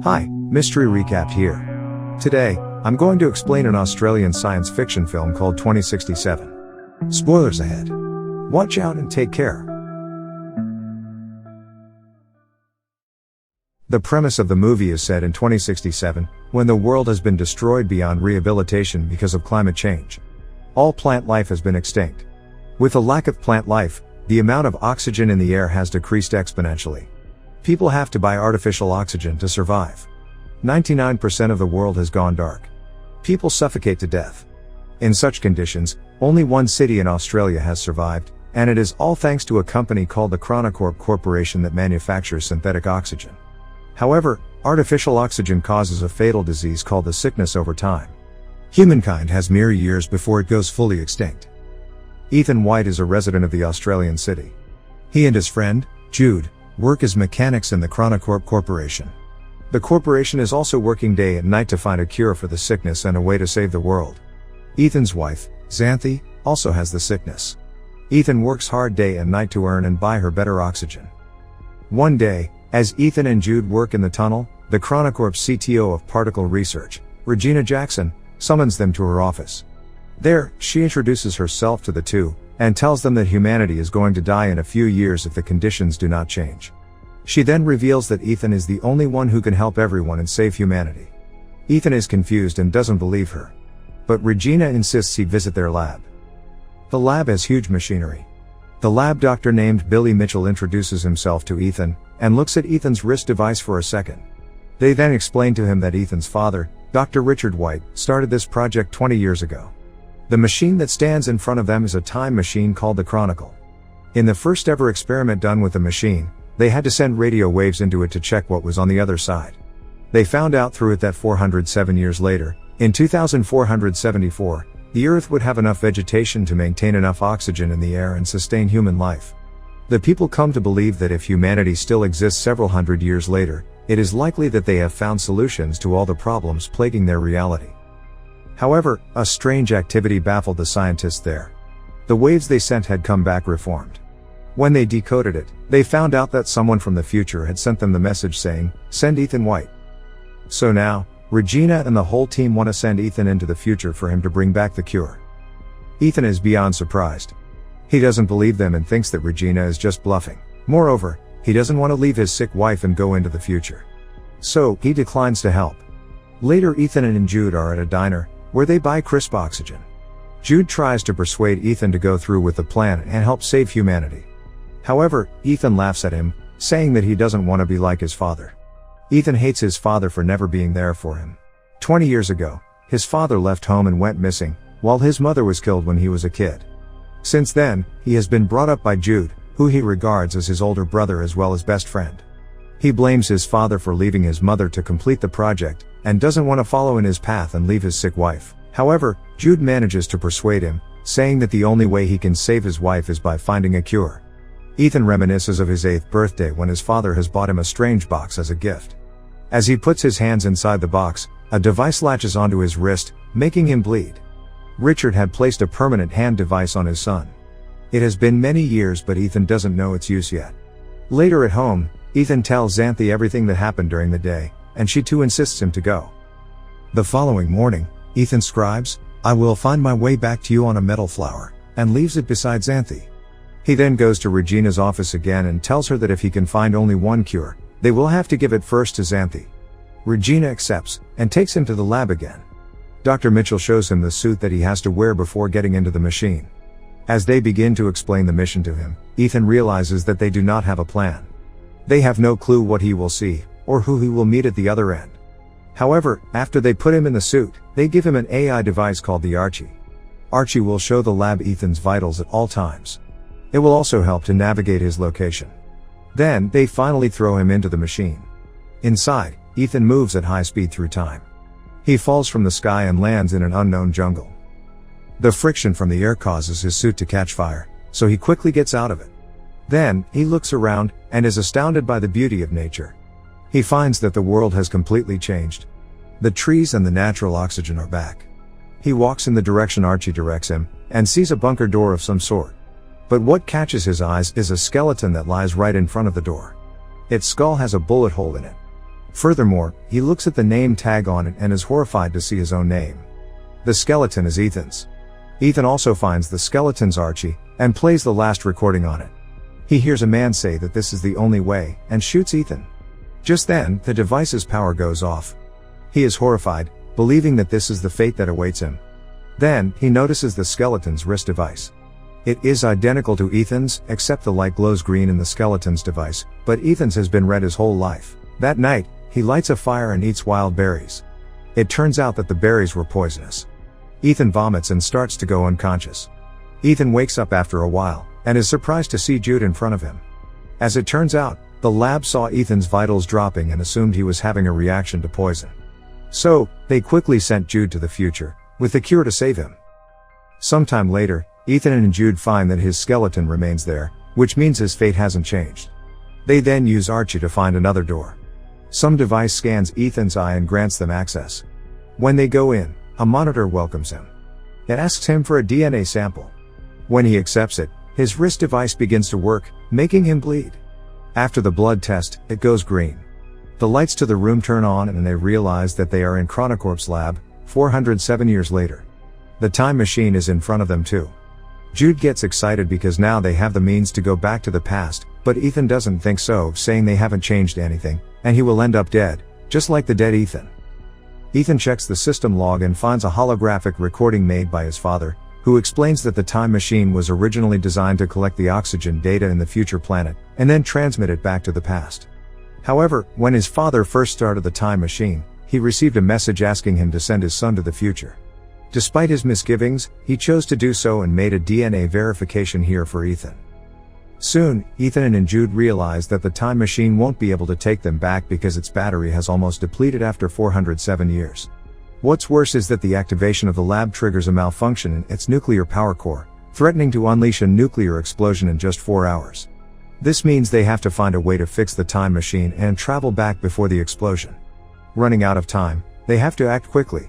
Hi, Mystery Recap here. Today, I'm going to explain an Australian science fiction film called 2067. Spoilers ahead. Watch out and take care. The premise of the movie is set in 2067, when the world has been destroyed beyond rehabilitation because of climate change. All plant life has been extinct. With a lack of plant life, the amount of oxygen in the air has decreased exponentially. People have to buy artificial oxygen to survive. 99% of the world has gone dark. People suffocate to death. In such conditions, only one city in Australia has survived, and it is all thanks to a company called the Chronocorp Corporation that manufactures synthetic oxygen. However, artificial oxygen causes a fatal disease called the sickness over time. Humankind has mere years before it goes fully extinct. Ethan White is a resident of the Australian city. He and his friend, Jude, work as mechanics in the Chronocorp Corporation. The corporation is also working day and night to find a cure for the sickness and a way to save the world. Ethan's wife, Xanthi, also has the sickness. Ethan works hard day and night to earn and buy her better oxygen. One day, as Ethan and Jude work in the tunnel, the Chronocorp CTO of Particle Research, Regina Jackson, summons them to her office. There, she introduces herself to the two, and tells them that humanity is going to die in a few years if the conditions do not change. She then reveals that Ethan is the only one who can help everyone and save humanity. Ethan is confused and doesn't believe her. But Regina insists he visit their lab. The lab has huge machinery. The lab doctor named Billy Mitchell introduces himself to Ethan, and looks at Ethan's wrist device for a second. They then explain to him that Ethan's father, Dr. Richard White, started this project 20 years ago. The machine that stands in front of them is a time machine called the Chronicle. In the first ever experiment done with the machine, they had to send radio waves into it to check what was on the other side. They found out through it that 407 years later, in 2474, the Earth would have enough vegetation to maintain enough oxygen in the air and sustain human life. The people come to believe that if humanity still exists several hundred years later, it is likely that they have found solutions to all the problems plaguing their reality. However, a strange activity baffled the scientists there. The waves they sent had come back reformed. When they decoded it, they found out that someone from the future had sent them the message saying, "Send Ethan White." So now, Regina and the whole team want to send Ethan into the future for him to bring back the cure. Ethan is beyond surprised. He doesn't believe them and thinks that Regina is just bluffing. Moreover, he doesn't want to leave his sick wife and go into the future. So, he declines to help. Later, Ethan and Jude are at a diner, where they buy crisp oxygen. Jude tries to persuade Ethan to go through with the plan and help save humanity. However, Ethan laughs at him, saying that he doesn't want to be like his father. Ethan hates his father for never being there for him. 20 years ago, his father left home and went missing, while his mother was killed when he was a kid. Since then, he has been brought up by Jude, who he regards as his older brother as well as best friend. He blames his father for leaving his mother to complete the project, and doesn't want to follow in his path and leave his sick wife. However, Jude manages to persuade him, saying that the only way he can save his wife is by finding a cure. Ethan reminisces of his 8th birthday when his father has bought him a strange box as a gift. As he puts his hands inside the box, a device latches onto his wrist, making him bleed. Richard had placed a permanent hand device on his son. It has been many years, but Ethan doesn't know its use yet. Later at home, Ethan tells Xanthi everything that happened during the day, and she too insists him to go. The following morning, Ethan scribes, "I will find my way back to you on a metal flower," and leaves it beside Xanthi. He then goes to Regina's office again and tells her that if he can find only one cure, they will have to give it first to Xanthi. Regina accepts, and takes him to the lab again. Dr. Mitchell shows him the suit that he has to wear before getting into the machine. As they begin to explain the mission to him, Ethan realizes that they do not have a plan. They have no clue what he will see, or who he will meet at the other end. However, after they put him in the suit, they give him an AI device called the Archie. Archie will show the lab Ethan's vitals at all times. It will also help to navigate his location. Then, they finally throw him into the machine. Inside, Ethan moves at high speed through time. He falls from the sky and lands in an unknown jungle. The friction from the air causes his suit to catch fire, so he quickly gets out of it. Then, he looks around, and is astounded by the beauty of nature. He finds that the world has completely changed. The trees and the natural oxygen are back. He walks in the direction Archie directs him, and sees a bunker door of some sort. But what catches his eyes is a skeleton that lies right in front of the door. Its skull has a bullet hole in it. Furthermore, he looks at the name tag on it and is horrified to see his own name. The skeleton is Ethan's. Ethan also finds the skeleton's Archie, and plays the last recording on it. He hears a man say that this is the only way, and shoots Ethan. Just then, the device's power goes off. He is horrified, believing that this is the fate that awaits him. Then, he notices the skeleton's wrist device. It is identical to Ethan's, except the light glows green in the skeleton's device, but Ethan's has been red his whole life. That night, he lights a fire and eats wild berries. It turns out that the berries were poisonous. Ethan vomits and starts to go unconscious. Ethan wakes up after a while, and is surprised to see Jude in front of him. As it turns out, the lab saw Ethan's vitals dropping and assumed he was having a reaction to poison. So, they quickly sent Jude to the future, with the cure to save him. Sometime later, Ethan and Jude find that his skeleton remains there, which means his fate hasn't changed. They then use Archie to find another door. Some device scans Ethan's eye and grants them access. When they go in, a monitor welcomes him. It asks him for a DNA sample. When he accepts it, his wrist device begins to work, making him bleed. After the blood test, it goes green. The lights to the room turn on and they realize that they are in Chronocorp's lab, 407 years later. The time machine is in front of them too. Jude gets excited because now they have the means to go back to the past, but Ethan doesn't think so, saying they haven't changed anything, and he will end up dead, just like the dead Ethan. Ethan checks the system log and finds a holographic recording made by his father, who explains that the time machine was originally designed to collect the oxygen data in the future planet, and then transmit it back to the past. However, when his father first started the time machine, he received a message asking him to send his son to the future. Despite his misgivings, he chose to do so and made a DNA verification here for Ethan. Soon, Ethan and Jude realize that the time machine won't be able to take them back because its battery has almost depleted after 407 years. What's worse is that the activation of the lab triggers a malfunction in its nuclear power core, threatening to unleash a nuclear explosion in just 4 hours. This means they have to find a way to fix the time machine and travel back before the explosion. Running out of time, they have to act quickly.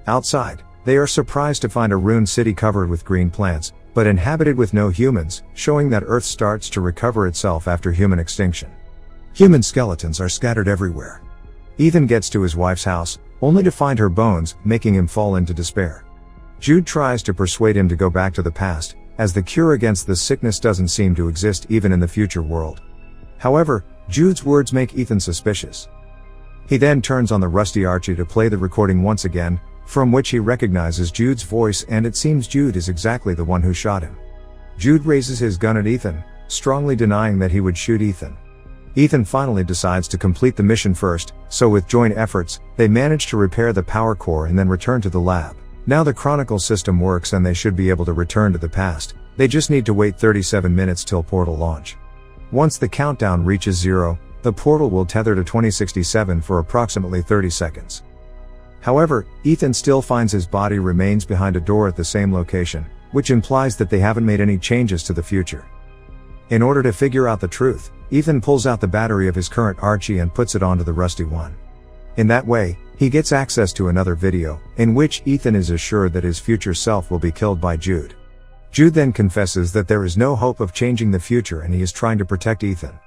Outside, they are surprised to find a ruined city covered with green plants, but inhabited with no humans, showing that Earth starts to recover itself after human extinction. Human skeletons are scattered everywhere. Ethan gets to his wife's house, only to find her bones, making him fall into despair. Jude tries to persuade him to go back to the past, as the cure against the sickness doesn't seem to exist even in the future world. However, Jude's words make Ethan suspicious. He then turns on the rusty Archie to play the recording once again, from which he recognizes Jude's voice, and it seems Jude is exactly the one who shot him. Jude raises his gun at Ethan, strongly denying that he would shoot Ethan. Ethan finally decides to complete the mission first, so with joint efforts, they manage to repair the power core and then return to the lab. Now the Chronicle system works and they should be able to return to the past. They just need to wait 37 minutes till portal launch. Once the countdown reaches 0, the portal will tether to 2067 for approximately 30 seconds. However, Ethan still finds his body remains behind a door at the same location, which implies that they haven't made any changes to the future. In order to figure out the truth, Ethan pulls out the battery of his current Archie and puts it onto the rusty one. In that way, he gets access to another video, in which Ethan is assured that his future self will be killed by Jude. Jude then confesses that there is no hope of changing the future and he is trying to protect Ethan.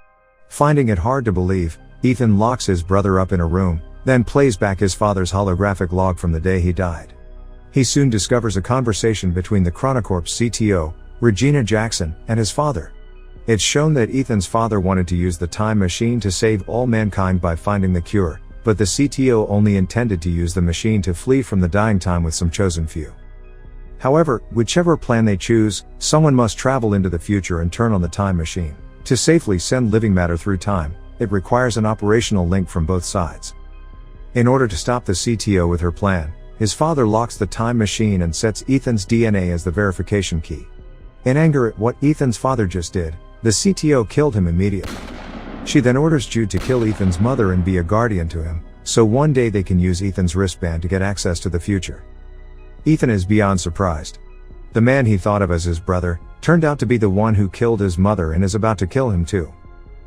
Finding it hard to believe, Ethan locks his brother up in a room, then plays back his father's holographic log from the day he died. He soon discovers a conversation between the Chronocorp's CTO, Regina Jackson, and his father. It's shown that Ethan's father wanted to use the time machine to save all mankind by finding the cure, but the CTO only intended to use the machine to flee from the dying time with some chosen few. However, whichever plan they choose, someone must travel into the future and turn on the time machine. To safely send living matter through time, it requires an operational link from both sides. In order to stop the CTO with her plan, his father locks the time machine and sets Ethan's DNA as the verification key. In anger at what Ethan's father just did, the CTO killed him immediately. She then orders Jude to kill Ethan's mother and be a guardian to him, so one day they can use Ethan's wristband to get access to the future. Ethan is beyond surprised. The man he thought of as his brother, turned out to be the one who killed his mother and is about to kill him too.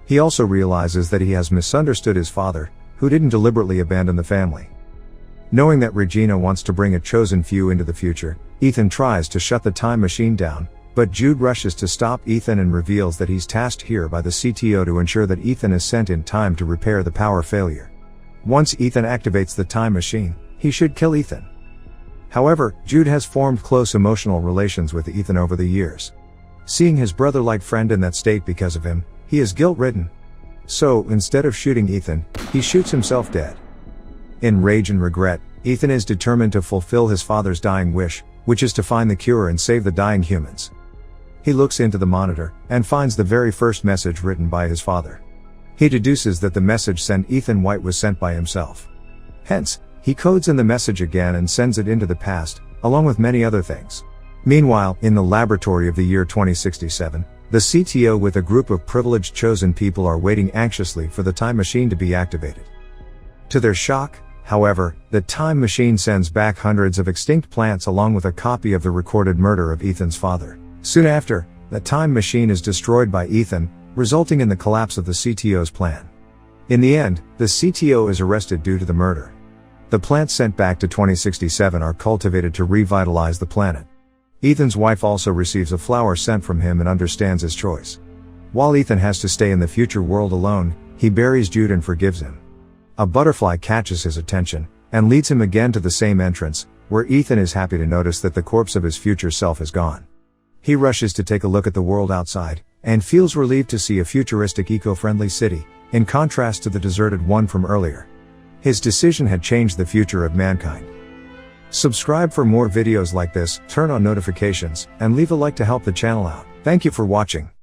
He also realizes that he has misunderstood his father, who didn't deliberately abandon the family. Knowing that Regina wants to bring a chosen few into the future, Ethan tries to shut the time machine down, but Jude rushes to stop Ethan and reveals that he's tasked here by the CTO to ensure that Ethan is sent in time to repair the power failure. Once Ethan activates the time machine, he should kill Ethan. However, Jude has formed close emotional relations with Ethan over the years. Seeing his brother-like friend in that state because of him, he is guilt-ridden. So, instead of shooting Ethan, he shoots himself dead. In rage and regret, Ethan is determined to fulfill his father's dying wish, which is to find the cure and save the dying humans. He looks into the monitor, and finds the very first message written by his father. He deduces that the message sent Ethan White was sent by himself. Hence, he codes in the message again and sends it into the past, along with many other things. Meanwhile, in the laboratory of the year 2067, the CTO with a group of privileged chosen people are waiting anxiously for the time machine to be activated. To their shock, however, the time machine sends back hundreds of extinct plants along with a copy of the recorded murder of Ethan's father. Soon after, the time machine is destroyed by Ethan, resulting in the collapse of the CTO's plan. In the end, the CTO is arrested due to the murder. The plants sent back to 2067 are cultivated to revitalize the planet. Ethan's wife also receives a flower sent from him and understands his choice. While Ethan has to stay in the future world alone, he buries Jude and forgives him. A butterfly catches his attention, and leads him again to the same entrance, where Ethan is happy to notice that the corpse of his future self is gone. He rushes to take a look at the world outside, and feels relieved to see a futuristic eco-friendly city, in contrast to the deserted one from earlier. His decision had changed the future of mankind. Subscribe for more videos like this, turn on notifications, and leave a like to help the channel out. Thank you for watching.